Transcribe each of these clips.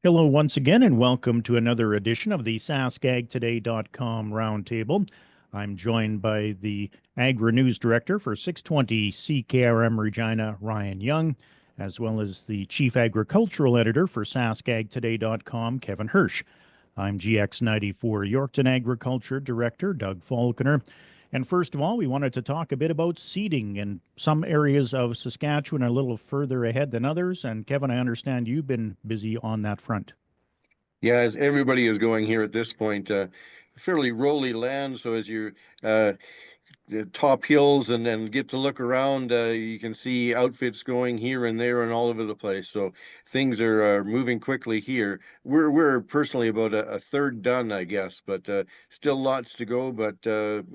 Hello once again, and welcome to another edition of the SaskAgToday.com Roundtable. I'm joined by the Agri-News Director for 620 CKRM Regina, Ryan Young, as well as the Chief Agricultural Editor for SaskAgToday.com, Kevin Hirsch. I'm GX94 Yorkton Agriculture Director, Doug Falconer. And first of all, we wanted to talk a bit about seeding in some areas of Saskatchewan a little further ahead than others. And Kevin, I understand you've been busy on that front. Yeah, as everybody is going here at this point, fairly rolly land. So as you uh, the top hills and then get to look around, you can see outfits going here and there and all over the place. So things are moving quickly here. We're personally about a third done, I guess, but still lots to go. But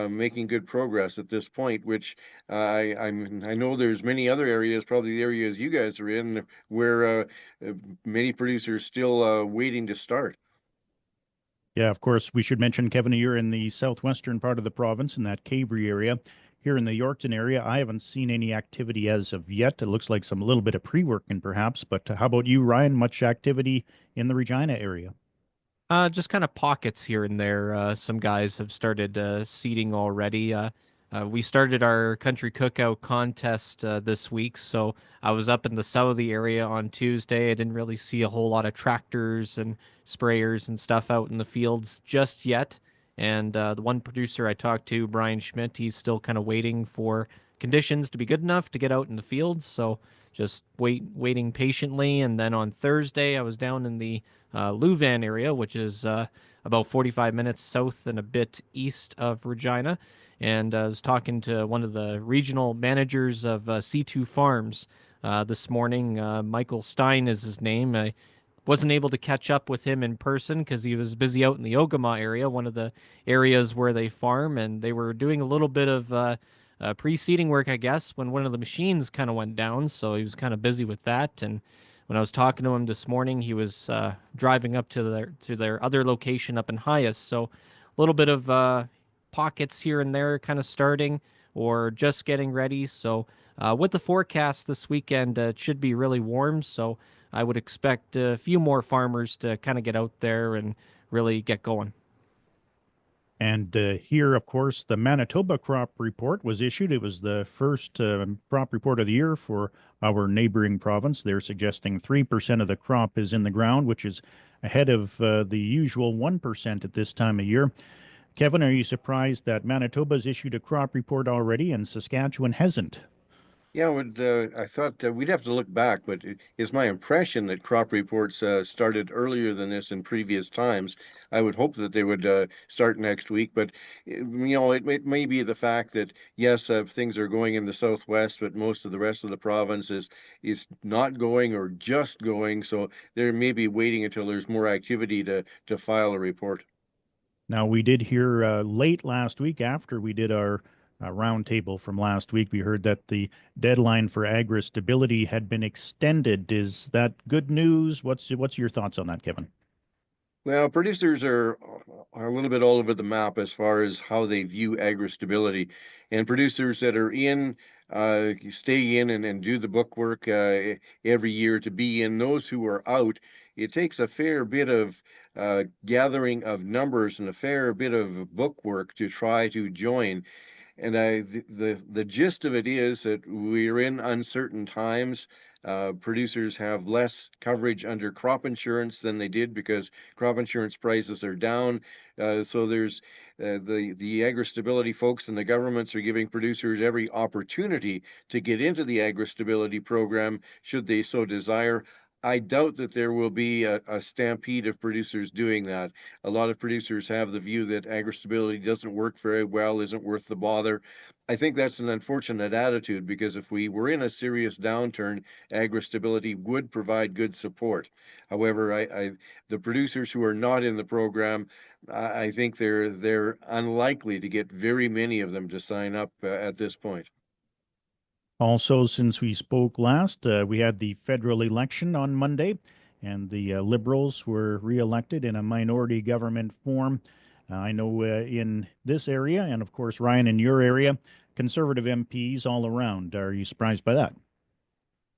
making good progress at this point, which I know there's many other areas, probably the areas you guys are in, where many producers still waiting to start. Yeah, of course, we should mention, Kevin, you're in the southwestern part of the province in that Cavery area. Here in the Yorkton area, I haven't seen any activity as of yet. It looks like some little bit of pre-working perhaps, but how about you, Ryan? Much activity in the Regina area? Just kind of pockets here and there. Some guys have started seeding already. We started our country cookout contest this week, so I was up in the Southie area on Tuesday. I didn't really see a whole lot of tractors and sprayers and stuff out in the fields just yet. And the one producer I talked to, Brian Schmidt, he's still kind of waiting for conditions to be good enough to get out in the fields. So just waiting patiently. And then on Thursday, I was down in the Louvain area, which is about 45 minutes south and a bit east of Regina. And I was talking to one of the regional managers of C2 Farms this morning. Michael Stein is his name. I wasn't able to catch up with him in person because he was busy out in the Ogama area, one of the areas where they farm, and they were doing a little bit of pre-seeding work, I guess, when one of the machines kind of went down. So he was kind of busy with that. And when I was talking to him this morning, he was driving up to their other location up in Hyas. So a little bit of pockets here and there, kind of starting or just getting ready. So with the forecast this weekend, it should be really warm. So I would expect a few more farmers to kind of get out there and really get going. And here, of course, the Manitoba crop report was issued. It was the first crop report of the year for our neighboring province. They're suggesting 3% of the crop is in the ground, which is ahead of the usual 1% at this time of year. Kevin, are you surprised that Manitoba's issued a crop report already and Saskatchewan hasn't? Yeah, I thought we'd have to look back, but it is my impression that crop reports started earlier than this in previous times. I would hope that they would start next week, but it may be the fact that yes, things are going in the southwest, but most of the rest of the province is not going or just going. So they may be waiting until there's more activity to file a report. Now, we did hear late last week after we did our roundtable from last week, we heard that the deadline for agri stability had been extended. Is that good news? What's your thoughts on that, Kevin? Well, producers are a little bit all over the map as far as how they view agri-stability, and producers that are in stay in and do the book work every year to be in. Those who are out, it takes a fair bit of gathering of numbers and a fair bit of book work to try to join. And the gist of it is that we're in uncertain times. Producers have less coverage under crop insurance than they did because crop insurance prices are down. So there's the agri-stability folks and the governments are giving producers every opportunity to get into the agri-stability program should they so desire. I doubt that there will be a stampede of producers doing that. A lot of producers have the view that agri-stability doesn't work very well, isn't worth the bother. I think that's an unfortunate attitude because if we were in a serious downturn, agri-stability would provide good support. However, the producers who are not in the program, I think they're unlikely to get very many of them to sign up at this point. Also, since we spoke last, we had the federal election on Monday, and the Liberals were reelected in a minority government form. I know in this area, and of course, Ryan, in your area, Conservative MPs all around. Are you surprised by that?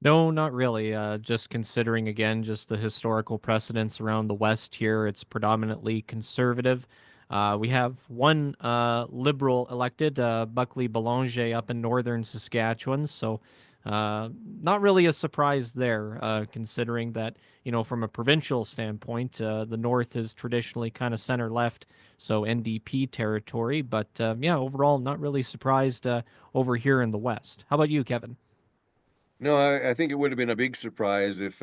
No, not really. Just considering again, just the historical precedents around the West here, it's predominantly conservative. We have one liberal elected, Buckley Boulanger, up in northern Saskatchewan. So, not really a surprise there, considering that, from a provincial standpoint, the North is traditionally kind of center left, so NDP territory. But yeah, overall, not really surprised over here in the West. How about you, Kevin? No, I think it would have been a big surprise if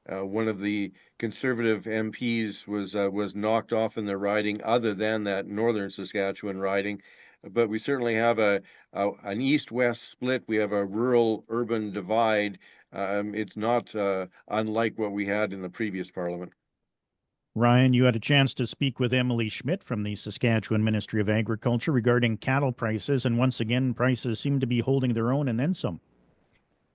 one of the conservative MPs was knocked off in the riding, other than that northern Saskatchewan riding. But we certainly have an east-west split. We have a rural-urban divide. It's not unlike what we had in the previous parliament. Ryan, you had a chance to speak with Emily Schmidt from the Saskatchewan Ministry of Agriculture regarding cattle prices, and once again, prices seem to be holding their own and then some.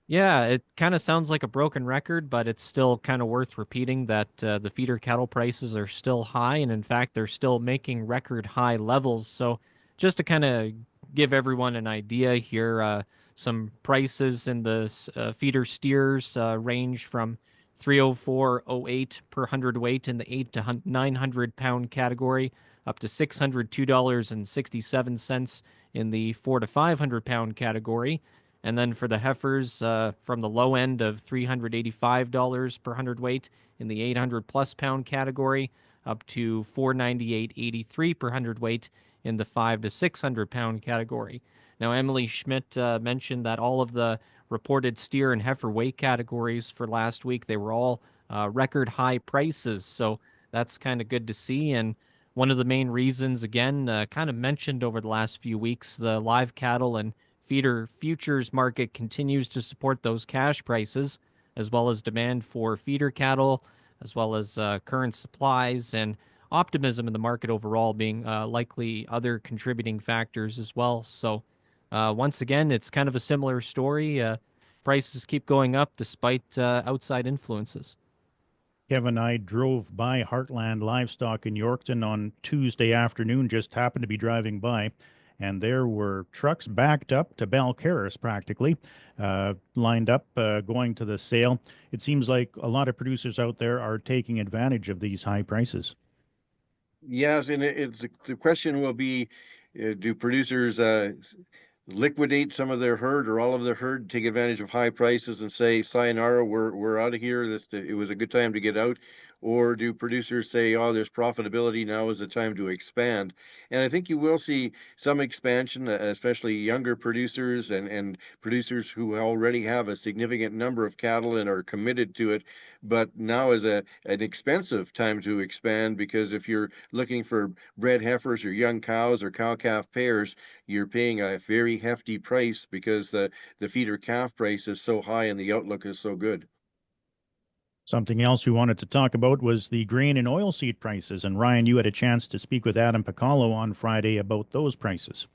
Yeah, it kind of sounds like a broken record, but it's still kind of worth repeating that the feeder cattle prices are still high, and in fact, they're still making record high levels. So, just to kind of give everyone an idea here, some prices in the feeder steers range from 304.08 per hundredweight in the 8 to 900 pound category, up to $602.67 in the 4 to 500 pound category. And then for the heifers, from the low end of $385 per hundredweight in the 800 plus pound category, up to $498.83 per hundredweight in the 5 to 600 pound category. Now, Emily Schmidt mentioned that all of the reported steer and heifer weight categories for last week, they were all record high prices. So that's kind of good to see. And one of the main reasons, again, kind of mentioned over the last few weeks, the live cattle and feeder futures market continues to support those cash prices, as well as demand for feeder cattle, as well as current supplies and optimism in the market overall being likely other contributing factors as well. So, once again, it's kind of a similar story. Prices keep going up despite outside influences. Kevin, I drove by Heartland Livestock in Yorkton on Tuesday afternoon, just happened to be driving by, and there were trucks backed up to Balcarres practically, lined up, going to the sale. It seems like a lot of producers out there are taking advantage of these high prices. Yes, and the question will be, do producers liquidate some of their herd or all of their herd, take advantage of high prices and say, "Sayonara, we're out of here. It was a good time to get out," or do producers say, "Oh, there's profitability. Now is the time to expand"? And I think you will see some expansion, especially younger producers and producers who already have a significant number of cattle and are committed to it. But now is an expensive time to expand, because if you're looking for bred heifers or young cows or cow calf pairs, you're paying a very hefty price because the feeder calf price is so high and the outlook is so good. Something else we wanted to talk about was the grain and oilseed prices. And Ryan, you had a chance to speak with Adam Picallo on Friday about those prices.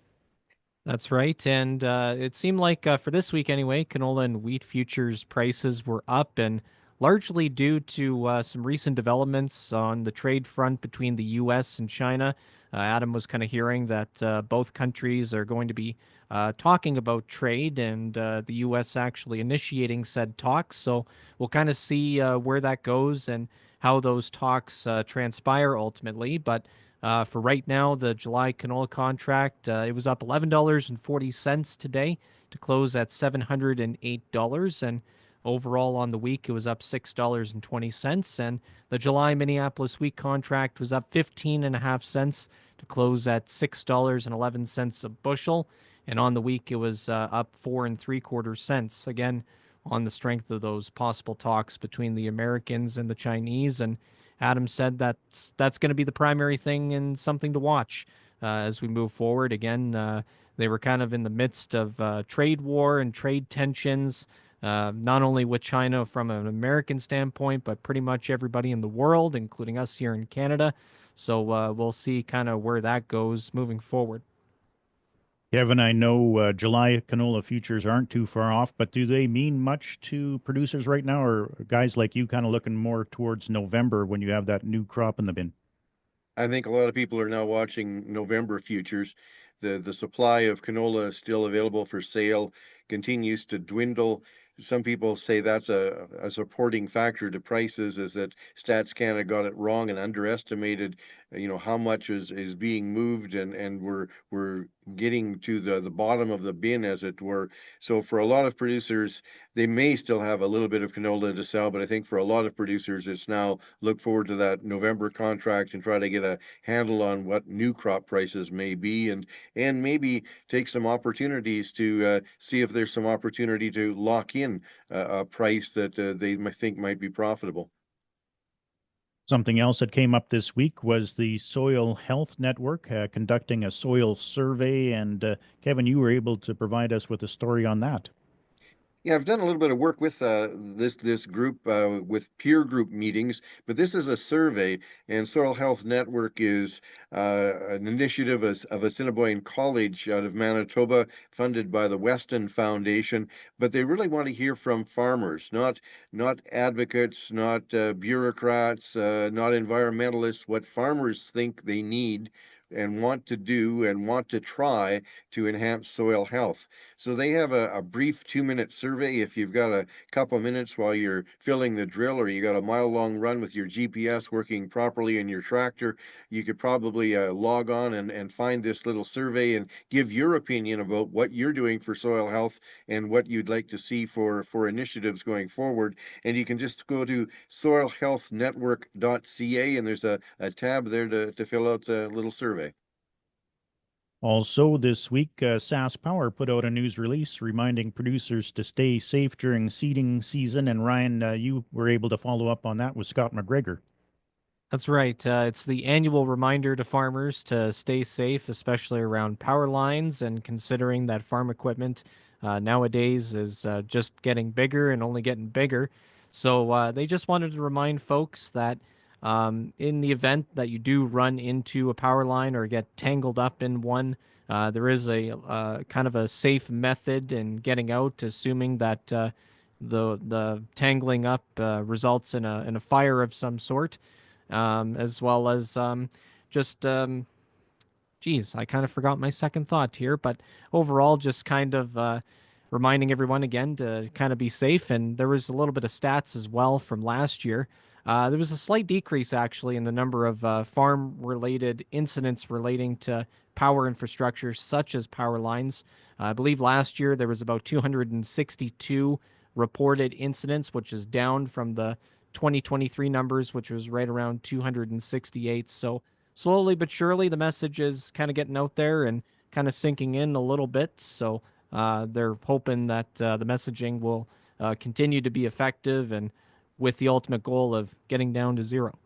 That's right. And it seemed like for this week anyway, canola and wheat futures prices were up, and largely due to some recent developments on the trade front between the U.S. and China. Adam was kind of hearing that both countries are going to be talking about trade, and the U.S. actually initiating said talks. So we'll kind of see where that goes and how those talks transpire ultimately. But for right now, the July canola contract, it was up $11.40 today to close at $708. And overall on the week, it was up $6.20. And the July Minneapolis wheat contract was up 15.5 cents to close at $6.11 a bushel. And on the week, it was up 4.75 cents. Again, on the strength of those possible talks between the Americans and the Chinese. And Adam said that's going to be the primary thing and something to watch as we move forward. Again, they were kind of in the midst of trade war and trade tensions, not only with China from an American standpoint, but pretty much everybody in the world, including us here in Canada. So we'll see kind of where that goes moving forward. Kevin, I know July canola futures aren't too far off, but do they mean much to producers right now, or guys like you kind of looking more towards November when you have that new crop in the bin? I think a lot of people are now watching November futures. The supply of canola still available for sale continues to dwindle. some people say that's a supporting factor to prices, is that Stats Canada got it wrong and underestimated, how much is being moved, and we're getting to the bottom of the bin, as it were. So for a lot of producers, they may still have a little bit of canola to sell, but I think for a lot of producers, it's now look forward to that November contract and try to get a handle on what new crop prices may be, and maybe take some opportunities to see if there's some opportunity to lock in a price that they might think might be profitable. Something else that came up this week was the Soil Health Network conducting a soil survey. And Kevin, you were able to provide us with a story on that. Yeah, I've done a little bit of work with this group with peer group meetings, but this is a survey, and Soil Health Network is an initiative of Assiniboine College out of Manitoba, funded by the Weston Foundation. But they really want to hear from farmers, not advocates, not bureaucrats, not environmentalists. What farmers think they need and want to do and want to try to enhance soil health. So they have a brief 2-minute survey. If you've got a couple of minutes while you're filling the drill, or you got a mile-long run with your GPS working properly in your tractor, you could probably log on and find this little survey and give your opinion about what you're doing for soil health and what you'd like to see for initiatives going forward. And you can just go to soilhealthnetwork.ca, and there's a tab there to fill out the little survey. Also, this week, SaskPower put out a news release reminding producers to stay safe during seeding season. And Ryan, you were able to follow up on that with Scott McGregor. That's right. It's the annual reminder to farmers to stay safe, especially around power lines, and considering that farm equipment nowadays is just getting bigger and only getting bigger. So they just wanted to remind folks that in the event that you do run into a power line or get tangled up in one, there is a kind of a safe method in getting out, assuming that the tangling up results in a fire of some sort, as well as just geez, I kind of forgot my second thought here, but overall, just kind of reminding everyone again to kind of be safe. And there was a little bit of stats as well from last year. There was a slight decrease actually in the number of farm-related incidents relating to power infrastructure, such as power lines. I believe last year there was about 262 reported incidents, which is down from the 2023 numbers, which was right around 268. So slowly but surely, the message is kind of getting out there and kind of sinking in a little bit. So they're hoping that the messaging will continue to be effective, and with the ultimate goal of getting down to zero.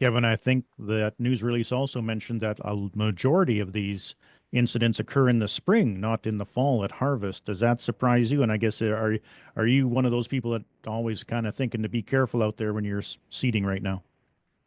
Kevin, I think that news release also mentioned that a majority of these incidents occur in the spring, not in the fall at harvest. Does that surprise you? And I guess are you one of those people that always kind of thinking to be careful out there when you're seeding right now?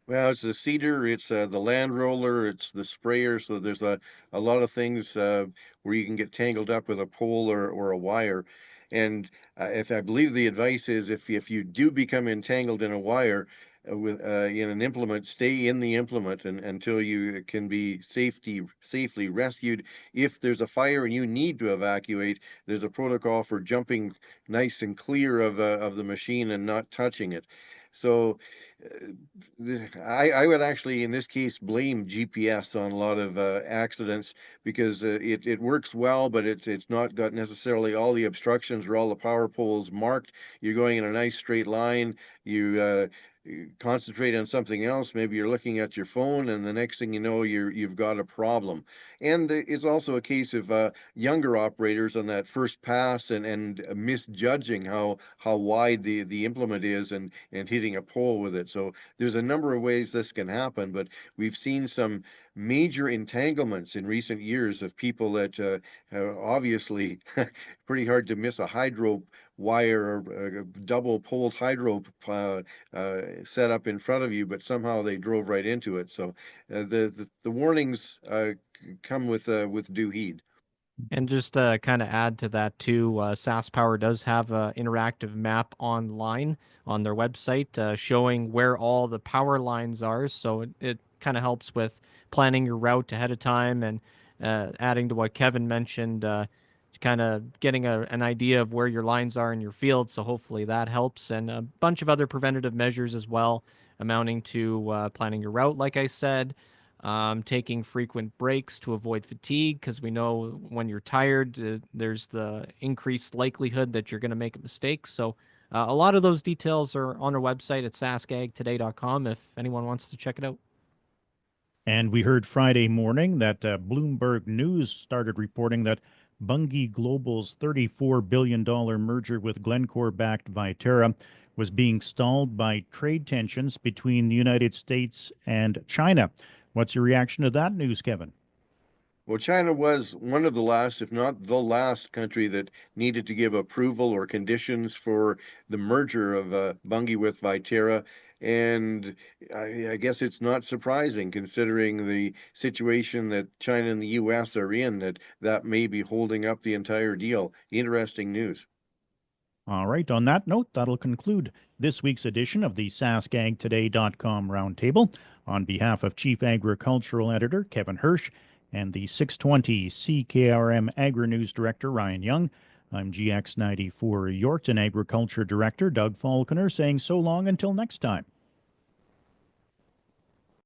Well, it's the seeder, it's the land roller, it's the sprayer. So there's a lot of things where you can get tangled up with a pole or a wire. And if I believe the advice is, if you do become entangled in a wire in an implement, stay in the implement until you can be safely rescued. If there's a fire and you need to evacuate, there's a protocol for jumping nice and clear of the machine and not touching it. So I would actually, in this case, blame GPS on a lot of accidents, because it works well, but it's not got necessarily all the obstructions or all the power poles marked. You're going in a nice straight line. You concentrate on something else. Maybe you're looking at your phone, and the next thing you know, you've got a problem. And it's also a case of younger operators on that first pass and misjudging how wide the implement is, and hitting a pole with it. So there's a number of ways this can happen, but we've seen some major entanglements in recent years of people that obviously pretty hard to miss a hydro wire or a double poled hydro set up in front of you, but somehow they drove right into it. So the warnings come with due heed. And just to kind of add to that too, SaskPower does have an interactive map online on their website showing where all the power lines are. So it kind of helps with planning your route ahead of time, and adding to what Kevin mentioned, kind of getting an idea of where your lines are in your field. So hopefully that helps, and a bunch of other preventative measures as well, amounting to planning your route, like I said, taking frequent breaks to avoid fatigue, because we know when you're tired, there's the increased likelihood that you're going to make a mistake. So a lot of those details are on our website at SaskAgToday.com if anyone wants to check it out. And we heard Friday morning that Bloomberg News started reporting that Bunge Global's $34 billion merger with Glencore-backed Viterra was being stalled by trade tensions between the United States and China. What's your reaction to that news, Kevin? Well, China was one of the last, if not the last country that needed to give approval or conditions for the merger of Bunge with Viterra. And I guess it's not surprising, considering the situation that China and the U.S. are in, that may be holding up the entire deal. Interesting news. All right, on that note, that'll conclude this week's edition of the SaskAgToday.com Roundtable. On behalf of Chief Agricultural Editor Kevin Hirsch and the 620 CKRM Agri-News Director Ryan Young, I'm GX94 Yorkton Agriculture Director Doug Falconer saying so long until next time.